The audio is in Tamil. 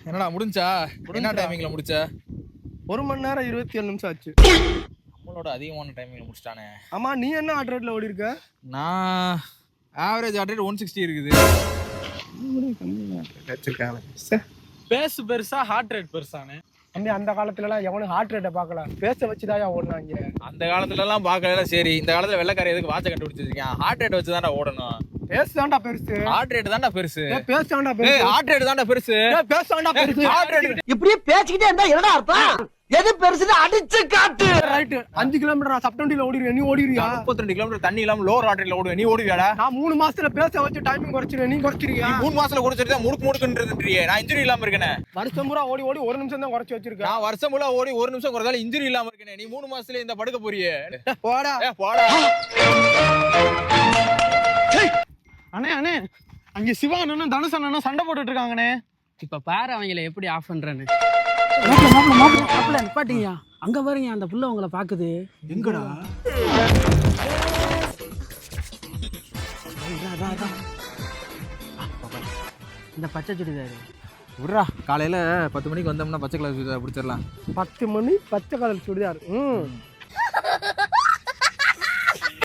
என்னடா முடிஞ்சா? என்ன டைமிங்ல முடிச்ச? 1 மணி நேரம் 27 நிமிஷம் ஆச்சு. நம்மளோட அதிகமான டைமிங்ல முடிச்சிட்டானே. ஆமா, நீ என்ன ஹார்ட் ரேட்ல ஓடி இருக்க? நான் ஆவரேஜ் ஹார்ட் ரேட் 160 இருக்குது. பேஸ் பெருசா ஹார்ட் ரேட் பெருசானே? தம்பி, அந்த காலத்துல எல்லாம் எவனும் ஹார்ட் ரேட்டை பார்க்கல, பேச வச்சுதான் ஓடுனாங்க. அந்த காலத்துல எல்லாம் பார்க்கல. சரி, இந்த காலத்துல வெள்ளைக்கார எதுக்கு வாட்சை கண்டுபிடிச்சிருக்கேன்? ஹார்ட் ரேட் வச்சு தான்டா ஓடணும். பேஸ் தான்டா பெருசு. ஹார்ட் ரேட் தான்டா பெருசு. பேஸ் தான்டா பெருசு. ஹார்ட் ரேட் தான்டா பெருசு. பேஸ் தான்டா பெருசு. ஹார்ட் ரேட் இப்படியே பேசிக்கிட்டே இருந்தா என்னடா அர்த்தம்? எது பெருசுன்னு அடிச்சு காட்டு. ரைட். 5 கிலோமீட்டர் நான் சப்டண்டில ஓடிடுவேன், நீ ஓடிடுவியா? 32 கிலோமீட்டர் தண்ணி இல்லாம லோவர் ஹார்ட் ரேட்ல ஓடுவேன், நீ ஓடுவியாடா? நான் 3 மாசத்துல பேச வச்சு டைமிங் குறைச்சிருவேன், நீ குறைச்சிருக்கியா? 3 மாசத்துல குறைச்சிட்டு முடுக்கு முடுக்குன்றதுன்றியே. நான் இன்ஜுரி இல்லாம இருக்கேனே. வருஷம் பூரா ஓடி 1 நிமிஷம் தான் குறைச்சி வச்சிருக்கேன். நான் வருஷம் ஃபுல்லா ஓடி 1 நிமிஷம் குறைச்சால இன்ஜுரி இல்லாம இருக்கேனே. நீ 3 மாசத்துல இந்த படுக்க போறியே. போடா போடா. அண்ணே அங்க சிவா அண்ணனும் தனுஷ் அண்ணனும் சண்டை போட்டுட்டு இருக்காங்கண்ணே. இப்ப பாரு அவங்கள எப்படி ஆஃப் பண்றேன்னு. மாப்பிள்ள நிப்பாட்டீங்க. அங்க பாருங்க, அந்த புள்ள உங்களை பாக்குது. எங்கடா? இந்த பச்சை சுடிதாரு விட்றா, காலையில 10 மணிக்கு வந்தோம்னா பச்சை கலர் சுடிதார் பிடிச்சிடலாம். 10 மணி பச்சை கலர் சுடிதார்.